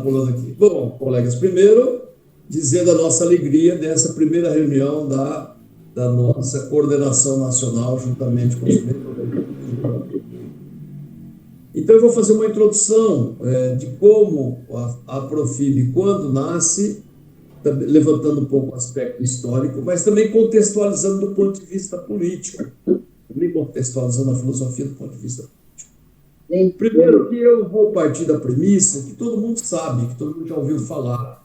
pulando aqui. Bom, colegas, primeiro, dizendo a nossa alegria dessa primeira reunião da nossa coordenação nacional, juntamente com os membros da equipe. Então, eu vou fazer uma introdução de como a Profib, quando nasce, levantando um pouco o aspecto histórico, mas também contextualizando do ponto de vista político, também contextualizando a filosofia do ponto de vista político. Primeiro que eu vou partir da premissa que todo mundo sabe, que todo mundo já ouviu falar,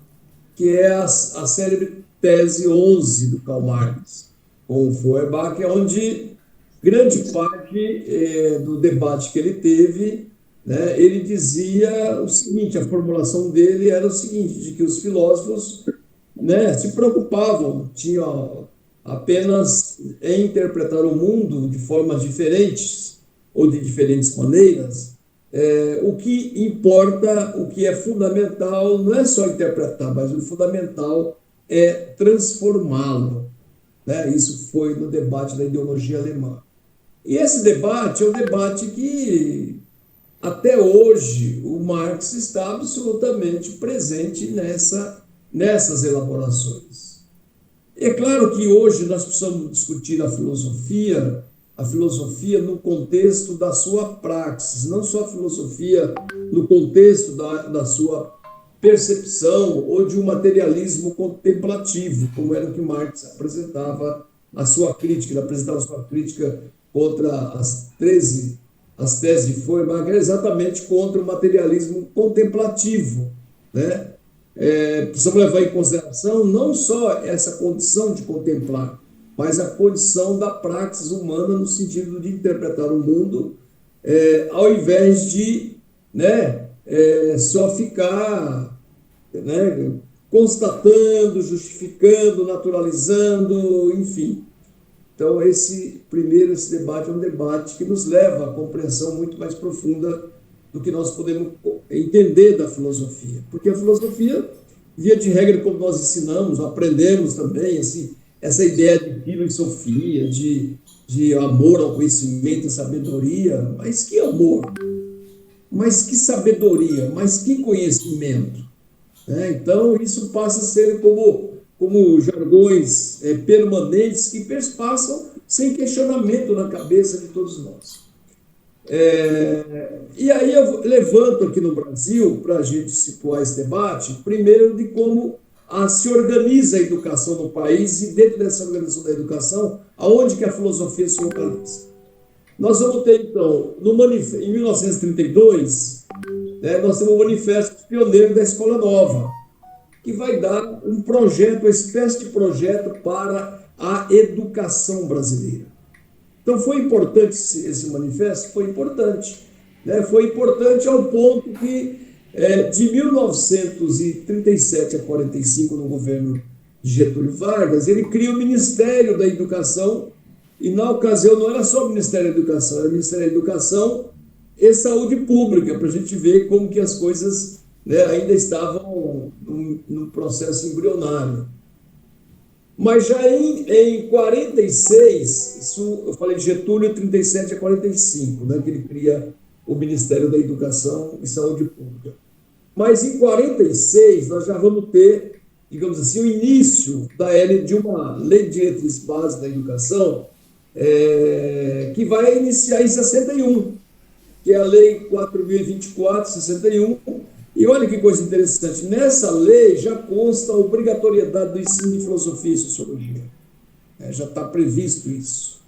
que é a célebre tese 11 do Karl Marx, com o Feuerbach, onde grande parte do debate que ele teve, né, ele dizia o seguinte, a formulação dele era o seguinte, de que os filósofos, né, se preocupavam, tinham apenas em interpretar o mundo de formas diferentes ou de diferentes maneiras. O que importa, o que é fundamental, não é só interpretar, mas o fundamental é transformá-lo. Né? Isso foi no debate da ideologia alemã. E esse debate é um debate que, até hoje, o Marx está absolutamente presente nessas elaborações. É claro que hoje nós precisamos discutir a filosofia no contexto da sua praxis, não só a filosofia no contexto da sua percepção ou de um materialismo contemplativo, como era o que Marx apresentava a sua crítica, ele apresentava a sua crítica contra as teses de Feuerbach, era exatamente contra o materialismo contemplativo, né? Precisamos levar em consideração não só essa condição de contemplar, mas a condição da praxis humana no sentido de interpretar o mundo, ao invés de, né, só ficar, né, constatando, justificando, naturalizando, enfim. Então, esse debate é um debate que nos leva à compreensão muito mais profunda do que nós podemos entender da filosofia. Porque a filosofia, via de regra, como nós ensinamos, aprendemos também, essa ideia de filosofia, de amor ao conhecimento e sabedoria. Mas que amor? Mas que sabedoria? Mas que conhecimento? Então, isso passa a ser como jargões permanentes que perspassam sem questionamento na cabeça de todos nós. E aí eu levanto aqui no Brasil, para a gente situar esse debate, primeiro de como se organiza a educação no país e dentro dessa organização da educação, aonde que a filosofia se localiza. Nós vamos ter, então, em 1932, nós temos o Manifesto Pioneiro da Escola Nova, que vai dar um projeto, uma espécie de projeto para a educação brasileira. Então, foi importante esse manifesto? Foi importante. Né? Foi importante ao ponto que, de 1937 a 45, no governo de Getúlio Vargas, ele cria o Ministério da Educação, e na ocasião não era só o Ministério da Educação, era o Ministério da Educação e Saúde Pública, para a gente ver como que as coisas, né, ainda estavam num processo embrionário. Mas já em 46, isso eu falei de Getúlio, 37 a 45, né, que ele cria o Ministério da Educação e Saúde Pública. Mas em 46 nós já vamos ter, digamos assim, o início de uma lei de diretriz básica da educação, que vai iniciar em 61, que é a Lei 4.024, 61. E olha que coisa interessante, nessa lei já consta a obrigatoriedade do ensino de filosofia e sociologia. Já está previsto isso.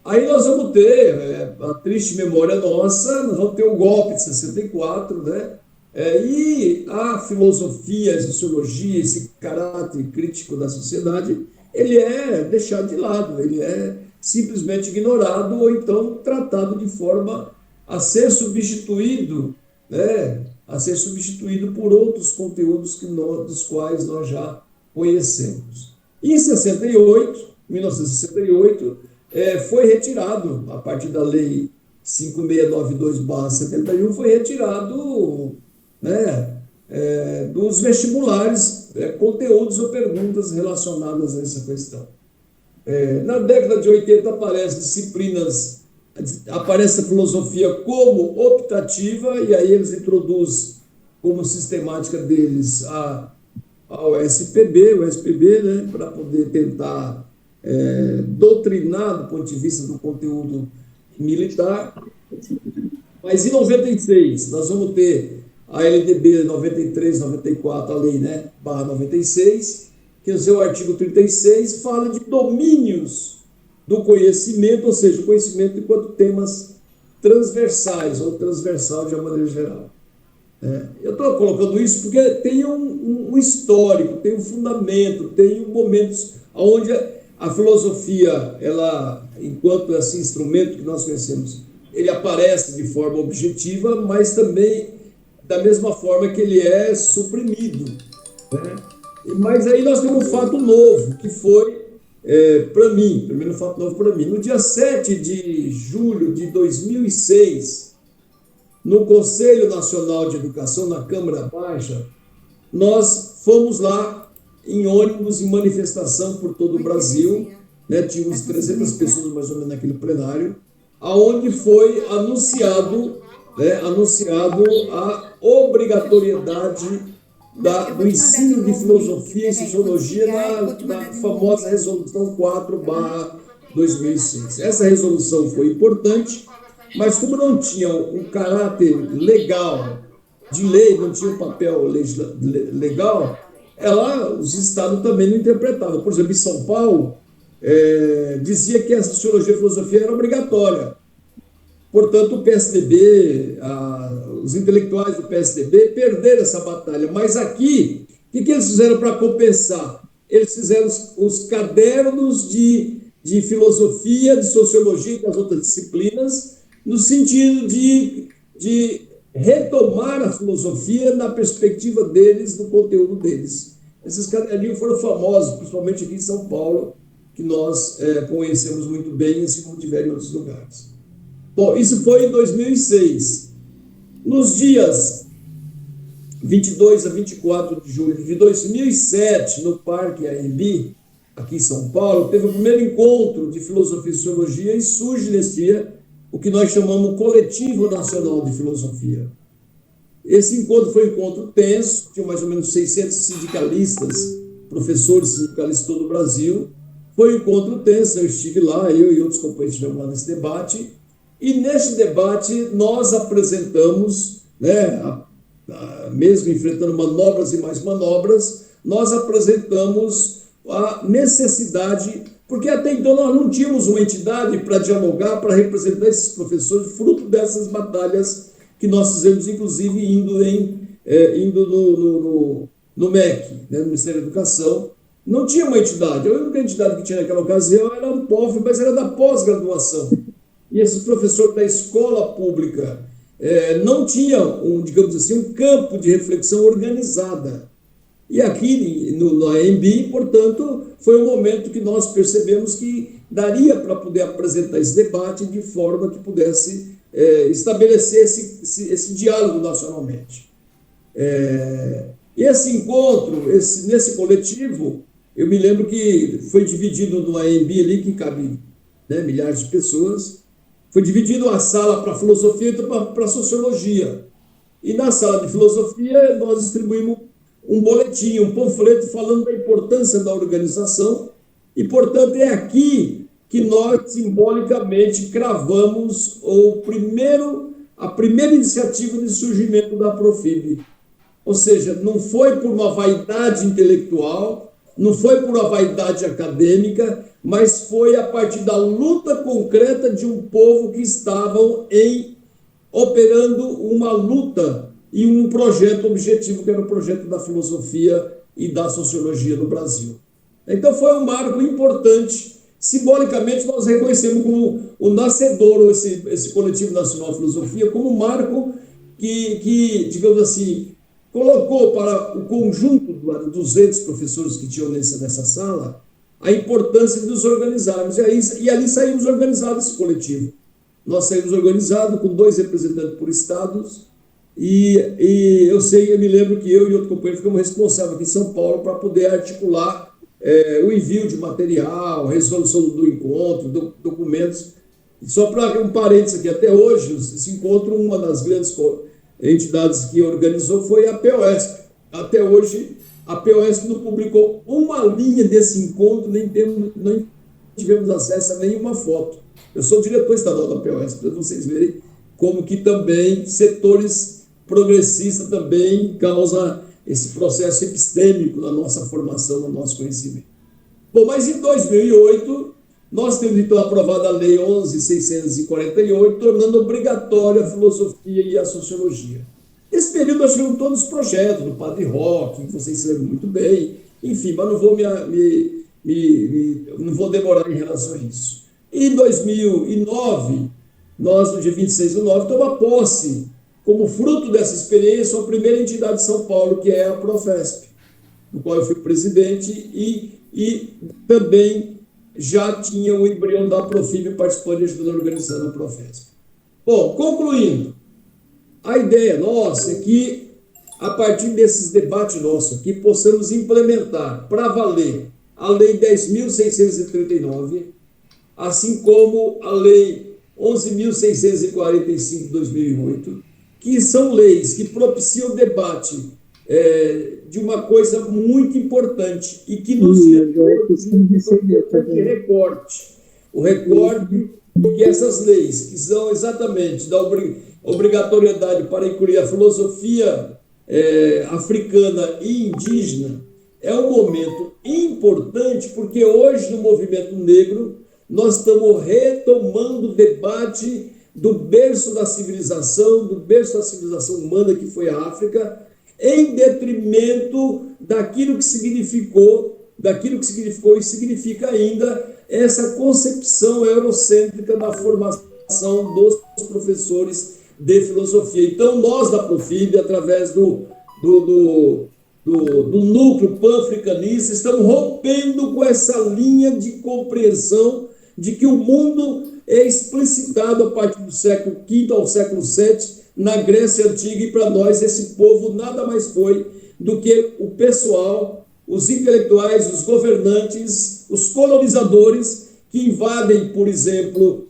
Aí nós vamos ter, a triste memória nossa, nós vamos ter o golpe de 64, né? E a filosofia, a sociologia, esse caráter crítico da sociedade, ele é deixado de lado, ele é simplesmente ignorado ou então tratado de forma a ser substituído, né? A ser substituído por outros conteúdos dos quais nós já conhecemos. E em 1968, foi retirado, a partir da Lei 5692/71, foi retirado, né, dos vestibulares conteúdos ou perguntas relacionadas a essa questão. Na década de 80 aparece a filosofia como optativa, e aí eles introduzem como sistemática deles ao SPB, o SPB, né, para poder tentar doutrinar do ponto de vista do conteúdo militar. Mas em 96, nós vamos ter a LDB 93, 94, a lei, né, barra 96, que é o seu artigo 36, fala de domínios do conhecimento, ou seja, o conhecimento enquanto temas transversais, ou transversal de uma maneira geral. Eu estou colocando isso porque tem um histórico, tem um fundamento, tem momentos onde a filosofia, ela, enquanto esse instrumento que nós conhecemos, ele aparece de forma objetiva, mas também da mesma forma que ele é suprimido, né? Mas aí nós temos um fato novo, que foi, para mim, primeiro fato novo para mim, no dia 7 de julho de 2006, no Conselho Nacional de Educação, na Câmara Baixa, nós fomos lá em ônibus, em manifestação por todo o Brasil, né? Tínhamos 300 pessoas mais ou menos naquele plenário, aonde foi anunciado a obrigatoriedade do ensino de filosofia e sociologia na famosa Resolução 4/2006. Essa resolução foi importante, mas como não tinha um caráter legal, de lei, não tinha um papel legal, os estados também não interpretavam. Por exemplo, em São Paulo, dizia que a sociologia e a filosofia era obrigatória. Portanto, o PSDB, os intelectuais do PSDB perderam essa batalha. Mas aqui, o que eles fizeram para compensar? Eles fizeram os cadernos de filosofia, de sociologia e das outras disciplinas, no sentido de retomar a filosofia na perspectiva deles, no conteúdo deles. Esses caderninhos foram famosos, principalmente aqui em São Paulo, que nós conhecemos muito bem, assim como tiveram em outros lugares. Bom, isso foi em 2006. Nos dias 22 a 24 de julho de 2007, no Parque AMB, aqui em São Paulo, teve o primeiro encontro de filosofia e sociologia e surge nesse dia o que nós chamamos Coletivo Nacional de Filosofia. Esse encontro foi um encontro tenso, tinha mais ou menos 600 sindicalistas, professores sindicalistas de todo o Brasil. Foi um encontro tenso, eu estive lá, eu e outros companheiros estivemos lá nesse debate, e neste debate nós apresentamos, né, mesmo enfrentando manobras e mais manobras, nós apresentamos a necessidade, porque até então nós não tínhamos uma entidade para dialogar, para representar esses professores, fruto dessas batalhas que nós fizemos, inclusive indo no MEC, né, no Ministério da Educação. Não tinha uma entidade, a única entidade que tinha naquela ocasião era o POF, mas era da pós-graduação. E esses professores da escola pública não tinham, digamos assim, um campo de reflexão organizada. E aqui no AMB, portanto, foi um momento que nós percebemos que daria para poder apresentar esse debate de forma que pudesse estabelecer esse diálogo nacionalmente. Esse encontro, nesse coletivo, eu me lembro que foi dividido no AMB ali, que cabe, né, milhares de pessoas, foi dividido a sala para filosofia e para sociologia. E na sala de filosofia nós distribuímos um boletim, um panfleto falando da importância da organização e, portanto, é aqui que nós simbolicamente cravamos a primeira iniciativa de surgimento da Profib. Ou seja, não foi por uma vaidade intelectual, não foi por uma vaidade acadêmica, mas foi a partir da luta concreta de um povo que estavam operando uma luta e um projeto objetivo, que era o projeto da filosofia e da sociologia no Brasil. Então foi um marco importante. Simbolicamente, nós reconhecemos como o nascedor, esse Coletivo Nacional de Filosofia, como um marco que, digamos assim, colocou para o conjunto dos 200 professores que tinham nessa sala a importância de nos organizarmos. E ali saímos organizados esse coletivo. Nós saímos organizados com 2 representantes por estados e eu me lembro que eu e outro companheiro ficamos responsáveis aqui em São Paulo para poder articular o envio de material, resolução do encontro, documentos. Só para um parênteses aqui, até hoje, esse encontro, uma das grandes entidades que organizou foi a POSP. Até hoje, a POSP não publicou uma linha desse encontro, nem tivemos acesso a nenhuma foto. Eu sou diretor estadual da POSP, para vocês verem como que também setores progressistas também causam esse processo epistêmico na nossa formação, no nosso conhecimento. Bom, mas em 2008, nós temos então aprovado a Lei 11.648, tornando obrigatória a filosofia e a sociologia. Nesse período, nós tivemos todos os projetos do Padre Roque, que vocês sabem muito bem, enfim, mas não vou, não vou demorar em relação a isso. Em 2009, nós, no dia 26/9, tomamos posse, como fruto dessa experiência, a primeira entidade de São Paulo, que é a Profesp, do qual eu fui presidente, e também já tinha o embrião da Profib participando e ajudando a organizar a Profesp. Bom, concluindo, a ideia nossa é que, a partir desses debates nossos aqui, possamos implementar para valer a Lei 10.639, assim como a Lei 11.645 de 2008, que são leis que propiciam o debate de uma coisa muito importante e que nos recorte. O recorte de que essas leis, que são exatamente da obrigatoriedade para incluir a filosofia africana e indígena, é um momento importante, porque hoje, no movimento negro, nós estamos retomando o debate do berço da civilização humana, que foi a África, em detrimento daquilo que significou e significa ainda essa concepção eurocêntrica da formação dos professores de filosofia. Então, nós da Profib, através do núcleo pan-africanista, estamos rompendo com essa linha de compreensão de que o mundo é explicitado a partir do século V ao século VII na Grécia Antiga, e para nós esse povo nada mais foi do que o pessoal, os intelectuais, os governantes, os colonizadores que invadem, por exemplo,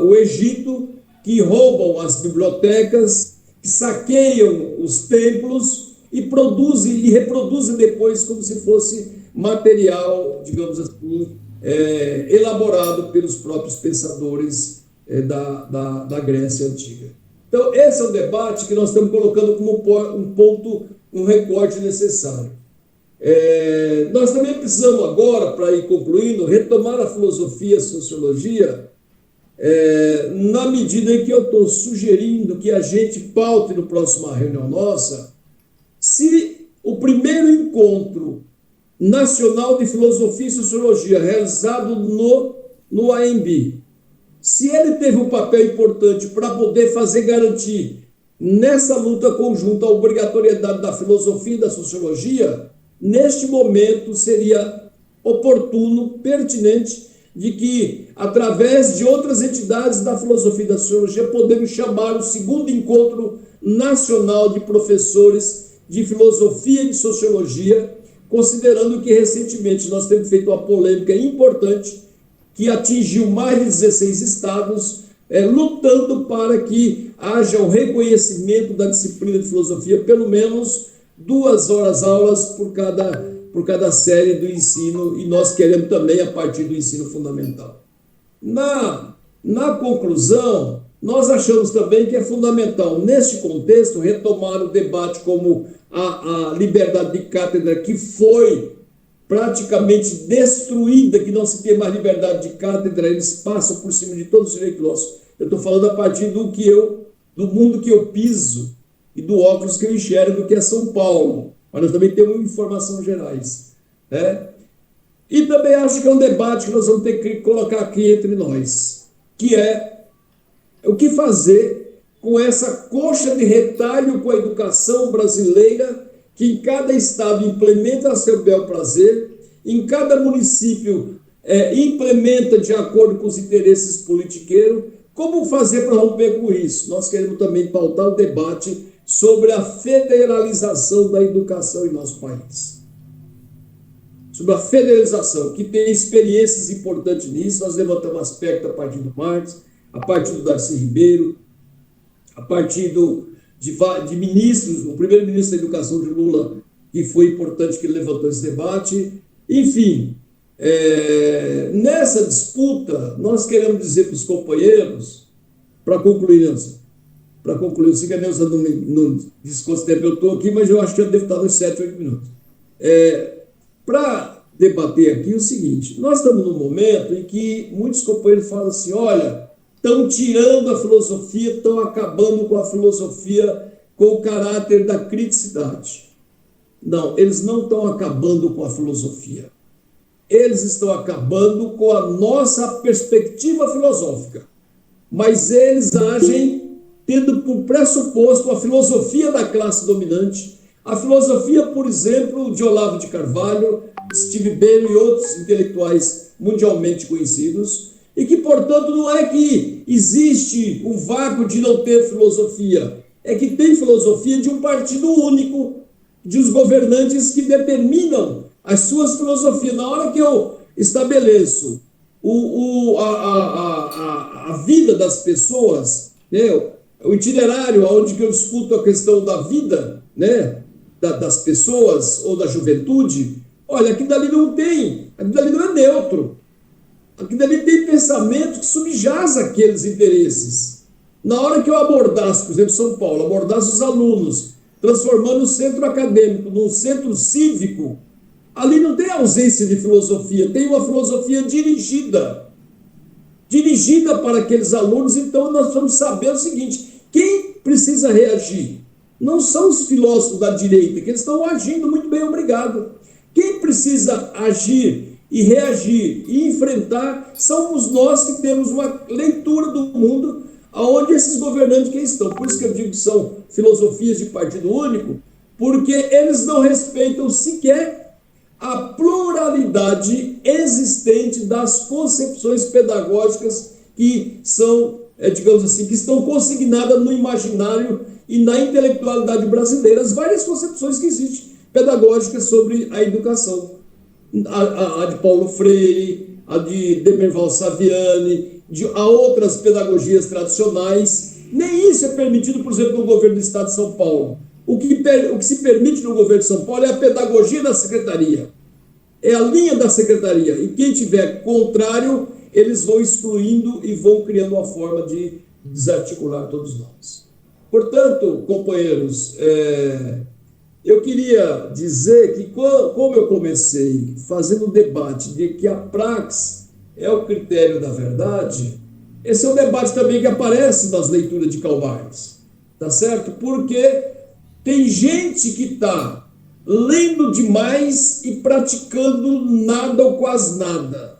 o Egito, que roubam as bibliotecas, que saqueiam os templos e produzem e reproduzem depois como se fosse material, digamos assim, elaborado pelos próprios pensadores da Grécia Antiga. Então, esse é o debate que nós estamos colocando como um ponto, um recorte necessário. Nós também precisamos agora, para ir concluindo, retomar a filosofia e a sociologia, na medida em que eu estou sugerindo que a gente paute no próxima reunião nossa, se o primeiro encontro nacional de filosofia e sociologia realizado no AMB, se ele teve um papel importante para poder garantir nessa luta conjunta a obrigatoriedade da filosofia e da sociologia, neste momento seria oportuno, pertinente, de que, através de outras entidades da filosofia e da sociologia, podemos chamar o segundo encontro nacional de professores de filosofia e de sociologia, considerando que recentemente nós temos feito uma polêmica importante que atingiu mais de 16 estados, lutando para que haja o reconhecimento da disciplina de filosofia, pelo menos 2 horas aulas por cada série do ensino, e nós queremos também a partir do ensino fundamental. Na conclusão, nós achamos também que é fundamental, neste contexto, retomar o debate como a liberdade de cátedra, que foi praticamente destruída, que não se tem mais liberdade de cátedra, eles passam por cima de todos os direitos nossos. Eu estou falando a partir do mundo que eu piso e do óculos que eu enxergo, que é São Paulo. Mas nós também temos informações gerais. E também acho que é um debate que nós vamos ter que colocar aqui entre nós, que é o que fazer com essa coxa de retalho com a educação brasileira, que em cada estado implementa a seu bel prazer, em cada município implementa de acordo com os interesses politiqueiros. Como fazer para romper com isso? Nós queremos também pautar o debate sobre a federalização da educação em nosso país. Sobre a federalização, que tem experiências importantes nisso. Nós levantamos aspecto a partir do Marx, a partir do Darcy Ribeiro, a partir de ministros, o primeiro ministro da Educação de Lula, que foi importante que ele levantou esse debate. Enfim, nessa disputa, nós queremos dizer para os companheiros, para concluir, Nelson, eu sei que a Neuza não diz quanto tempo eu estou aqui, mas eu acho que eu devo estar nos 7, 8 minutos. Para debater aqui o seguinte, nós estamos num momento em que muitos companheiros falam assim, olha, estão tirando a filosofia, estão acabando com a filosofia, com o caráter da criticidade. Não, eles não estão acabando com a filosofia. Eles estão acabando com a nossa perspectiva filosófica. Mas eles agem tendo por pressuposto a filosofia da classe dominante, a filosofia, por exemplo, de Olavo de Carvalho, Steve Bannon e outros intelectuais mundialmente conhecidos, e que, portanto, não é que existe um vácuo de não ter filosofia, é que tem filosofia de um partido único, de os governantes que determinam as suas filosofias. Na hora que eu estabeleço a vida das pessoas, né, o itinerário onde eu discuto a questão da vida, né, das pessoas ou da juventude, olha, aquilo dali não tem, aquilo dali não é neutro. Aquilo dali tem pensamento que subjaz aqueles interesses. Na hora que eu abordasse, por exemplo, São Paulo, abordasse os alunos, transformando o centro acadêmico num centro cívico, ali não tem ausência de filosofia, tem uma filosofia dirigida para aqueles alunos. Então nós precisamos saber o seguinte, quem precisa reagir? Não são os filósofos da direita, que eles estão agindo muito bem, obrigado. Quem precisa agir e reagir e enfrentar somos nós que temos uma leitura do mundo aonde esses governantes que estão. Por isso que eu digo que são filosofias de partido único, porque eles não respeitam sequer a pluralidade existente das concepções pedagógicas que são, digamos assim, que estão consignadas no imaginário e na intelectualidade brasileira, as várias concepções que existem pedagógicas sobre a educação. A de Paulo Freire, a de Demerval Saviani, a outras pedagogias tradicionais. Nem isso é permitido, por exemplo, no governo do Estado de São Paulo. O que se permite no governo de São Paulo é a pedagogia da secretaria. É a linha da secretaria. E quem tiver contrário, eles vão excluindo e vão criando uma forma de desarticular todos nós. Portanto, companheiros, eu queria dizer que, como eu comecei fazendo o debate de que a praxis é o critério da verdade, esse é um debate também que aparece nas leituras de Karl Marx, tá certo? Porque tem gente que está lendo demais e praticando nada ou quase nada.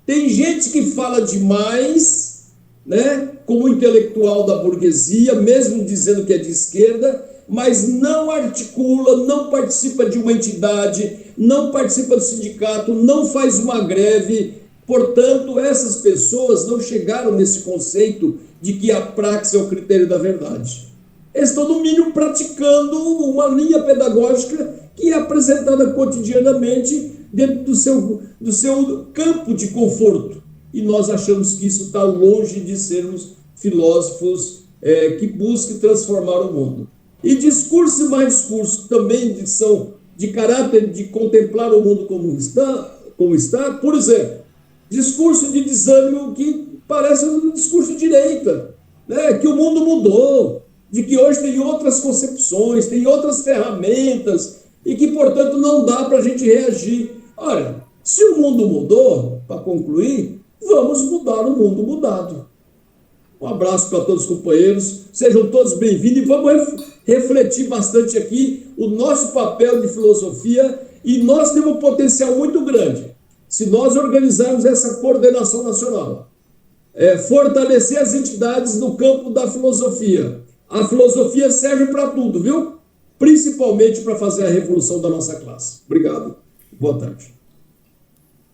Tem gente que fala demais, né, como intelectual da burguesia, mesmo dizendo que é de esquerda, mas não articula, não participa de uma entidade, não participa do sindicato, não faz uma greve. Portanto, essas pessoas não chegaram nesse conceito de que a praxis é o critério da verdade. Eles estão, no mínimo, praticando uma linha pedagógica que é apresentada cotidianamente dentro do seu campo de conforto. E nós achamos que isso está longe de sermos filósofos que busquem transformar o mundo. E discurso e mais discurso também são de caráter de contemplar o mundo como está. Por exemplo, discurso de desânimo que parece um discurso de direita, né? Que o mundo mudou, de que hoje tem outras concepções, tem outras ferramentas e que, portanto, não dá para a gente reagir. Olha, se o mundo mudou, para concluir, vamos mudar o mundo mudado. Um abraço para todos os companheiros, sejam todos bem-vindos e vamos refletir bastante aqui o nosso papel de filosofia, e nós temos um potencial muito grande. Se nós organizarmos essa coordenação nacional, fortalecer as entidades no campo da filosofia. A filosofia serve para tudo, viu? Principalmente para fazer a revolução da nossa classe. Obrigado. Boa tarde.